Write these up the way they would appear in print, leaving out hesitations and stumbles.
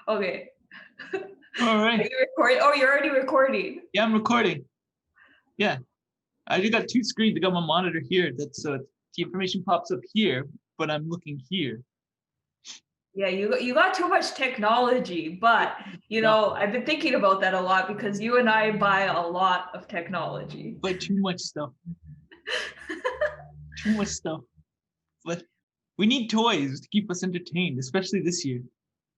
Okay. All Are right. you recording? Oh, you're already recording. Yeah, I'm recording. Yeah. I just got two screens. I got my monitor here. That's so the information pops up here, but I'm looking here. Yeah, you got too much technology, but I've been thinking about that a lot because you and I buy a lot of technology. But too much stuff. Too much stuff. But we need toys to keep us entertained, especially this year.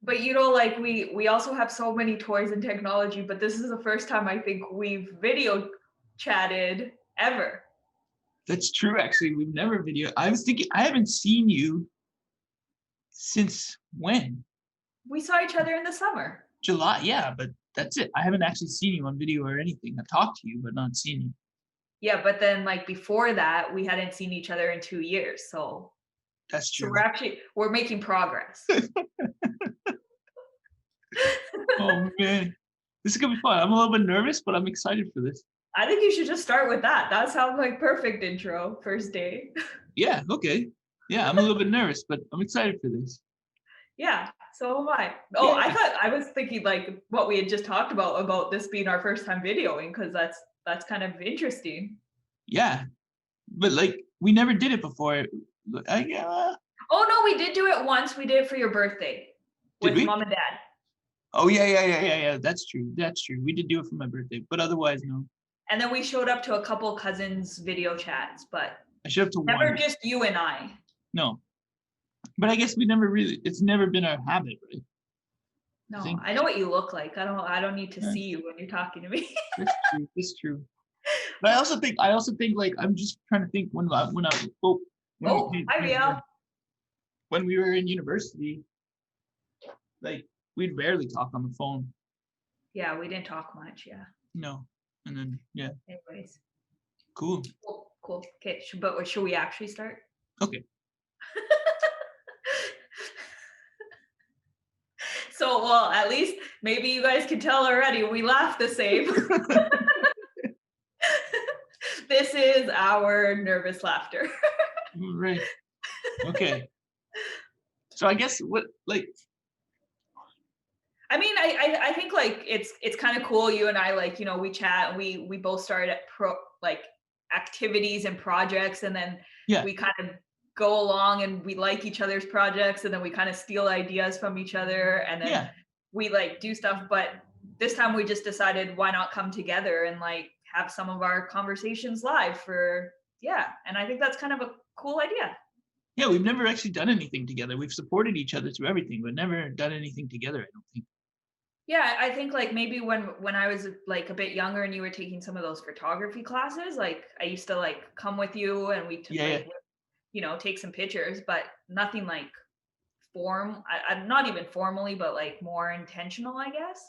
But like we also have so many toys and technology, but this is the first time I think we've video chatted ever. That's true, actually. We've never video. I was thinking I haven't seen you since when? We saw each other in the summer. July, yeah, but that's it. I haven't actually seen you on video or anything. I've talked to you, but not seen you. Yeah, but then like before that, we hadn't seen each other in 2 years. So That's true. we're making progress. Oh man. This is gonna be fun. I'm a little bit nervous, but I'm excited for this. I think you should just start with that. That sounds like perfect intro, first day. Yeah, okay. Yeah, I'm a little bit nervous, but I'm excited for this. Yeah, so am I. Oh, Yeah. I was thinking like what we had just talked about this being our first time videoing, because that's kind of interesting. Yeah. But like we never did it before. Oh no, we did do it once. We did it for your birthday Did with we? mom and dad. Oh yeah. That's true. That's true. We did do it for my birthday, but otherwise no. And then we showed up to a couple cousins' video chats, but I showed up to never one. just you and I. No. But I guess we never really. It's never been our habit, right? No, I know what you look like. I don't need to see you when you're talking to me. That's true. That's true. But I also think like I'm just trying to think when Hi, Riel. when we were in university, like we'd barely talk on the phone. Yeah, we didn't talk much. Yeah. No. And then yeah. Anyways. Cool. Cool. Okay, but should we actually start? Okay. So, well, at least maybe you guys can tell already, we laugh the same. This is our nervous laughter. Right. Okay. So I guess what like I mean, I think like it's kind of cool. You and I like, we chat and we both started at activities and projects, and then we kind of go along and we like each other's projects, and then we kind of steal ideas from each other, and then we like do stuff. But this time we just decided, why not come together and like have some of our conversations live and I think that's kind of a cool idea. Yeah, we've never actually done anything together. We've supported each other through everything, but never done anything together, I don't think. Yeah, I think like maybe when I was like a bit younger and you were taking some of those photography classes, like I used to like come with you and we take some pictures, but nothing like I'm not even formally, but like more intentional, I guess.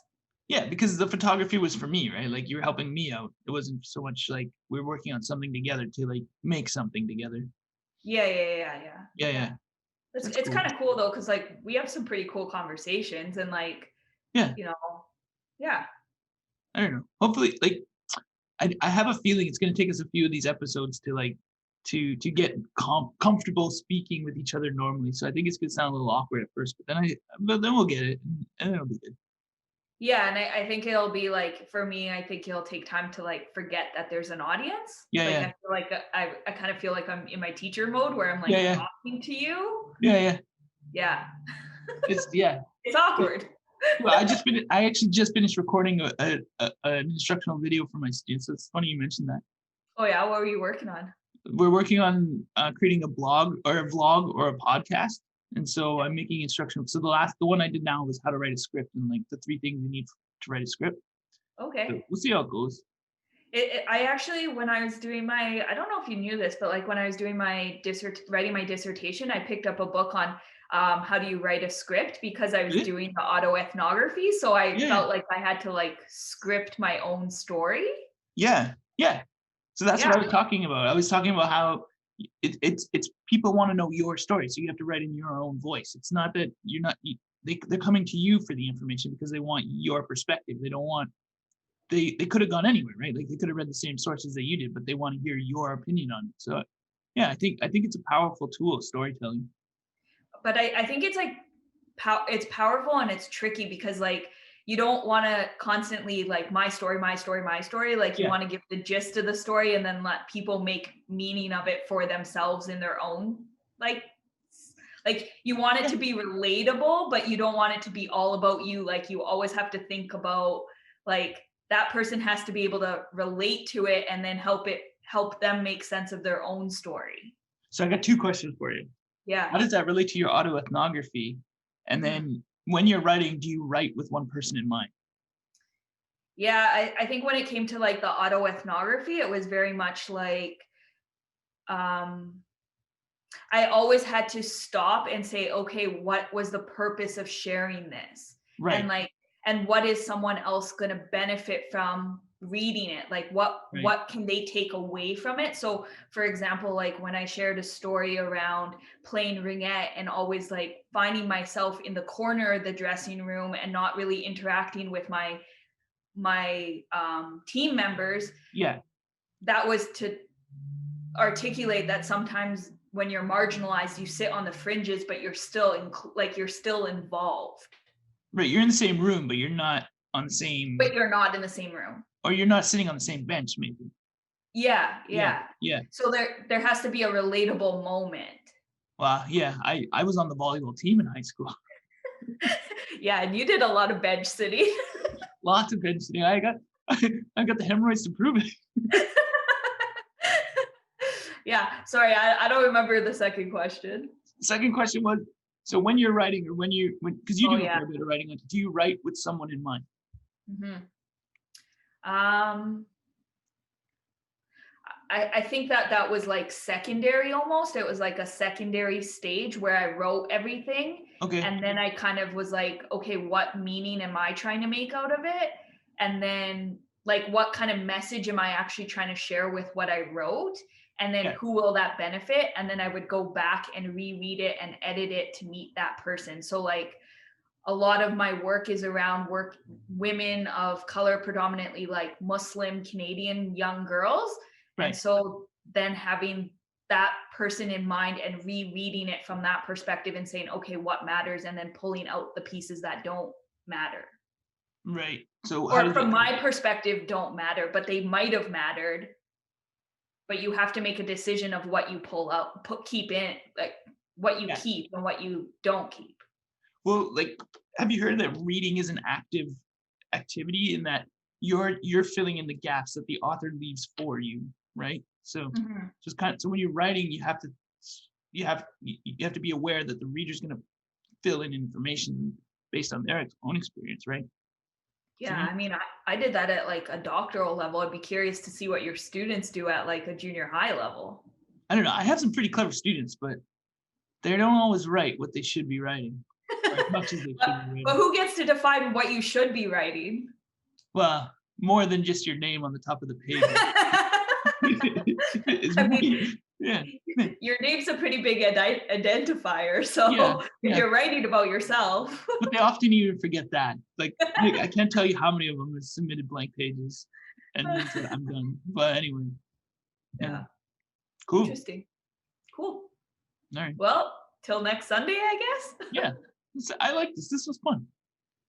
Yeah, because the photography was for me, right? Like you were helping me out. It wasn't so much like we were working on something together to like make something together. Yeah. It's cool. Kind of cool though, because like we have some pretty cool conversations and like yeah. I don't know. Hopefully, like I have a feeling it's going to take us a few of these episodes to like to get comfortable speaking with each other normally. So I think it's going to sound a little awkward at first, but then we'll get it, and it'll be good. Yeah, and I think it'll be like, for me, I think it'll take time to like forget that there's an audience. Yeah, like, I feel like I kind of feel like I'm in my teacher mode where I'm like talking to you. Yeah. It's awkward. Well, I actually just finished recording an instructional video for my students. So it's funny you mentioned that. Oh yeah, what were you working on? We're working on creating a blog or a vlog or a podcast, and so I'm making instructional. So the one I did now was how to write a script and like the 3 things you need to write a script. Okay. So we'll see how it goes. I actually, when I was doing I don't know if you knew this, but like when I was doing writing my dissertation, I picked up a book on how do you write a script, because I was doing the autoethnography. So I felt like I had to like script my own story. Yeah. So that's what I was talking about. I was talking about how it's people want to know your story, so you have to write in your own voice. It's not that they're coming to you for the information because they want your perspective. They don't want they could have gone anywhere, right? Like they could have read the same sources that you did, but they want to hear your opinion on it. So yeah, I think it's a powerful tool, storytelling. But I think it's like it's powerful and it's tricky because like you don't want to constantly like my story, my story, my story. Like you Yeah. want to give the gist of the story and then let people make meaning of it for themselves in their own like you want it Yeah. to be relatable, but you don't want it to be all about you. Like you always have to think about like that person has to be able to relate to it and then help them make sense of their own story. So I got 2 questions for you. Yeah. How does that relate to your autoethnography? And Mhm. then when you're writing, do you write with one person in mind? Yeah, I think when it came to like the autoethnography, it was very much like um I always had to stop and say, okay, what was the purpose of sharing this? And Right, like, and what is someone else going to benefit from reading it? Like right. what can they take away from it? So for example, like when I shared a story around playing ringette and always like finding myself in the corner of the dressing room and not really interacting with my team members, Yeah. that was to articulate that sometimes when you're marginalized you sit on the fringes but you're still like you're still involved Right, you're in the same room, but you're not on the but same, you're not in the same room. or you're not sitting on the same bench maybe. Yeah, Yeah, yeah. yeah. So there has to be a relatable moment. Well, yeah, I was on the volleyball team in high school. Yeah, and you did a lot of bench sitting. Lots of bench sitting. I got the hemorrhoids to prove it. Yeah, sorry, I don't remember the second question. Second question was, so when you're writing or when because you Oh do a yeah. fair bit of writing, like, do you write with someone in mind? Hmm. um I think that that was like secondary almost. It was like a secondary stage where I wrote everything. Okay, And then I kind of was like, okay, what meaning am I trying to make out of it? And then, like, what kind of message am I actually trying to share with what I wrote? And then yeah, who will that benefit? And then I would go back and reread it and edit it to meet that person. So, like, a lot of my work is around women of color, predominantly like Muslim Canadian young girls. And right, so then having that person in mind and rereading it from that perspective and saying, okay, what matters? And then pulling out the pieces that don't matter. right. So how Or did from you my perspective, don't matter, but they might have mattered. But you have to make a decision of what you pull out, keep in, like what you yeah. keep and what you don't keep. Well, like, have you heard that reading is an active activity in that you're filling in the gaps that the author leaves for you, right? So Mhm. just kind of, so when you're writing, you have to be aware that the reader's going to fill in information based on their own experience, right? So Yeah, I mean, I did that at like a doctoral level. I'd be curious to see what your students do at like a junior high level. I don't know. I have some pretty clever students, but they don't always write what they should be writing, or as much as they but, should be but writing. who gets to define what you should be writing? Well, more than just your name on the top of the page. It's I more, mean, yeah, your name's a pretty big identifier. yeah, So if yeah. you're writing about yourself, But they often even forget that. Like, I can't tell you how many of them have submitted blank pages and then said, "I'm done." But anyway, yeah, yeah, cool. interesting. Cool. All right. Well, till next Sunday, I guess. Yeah. I like this. This was fun.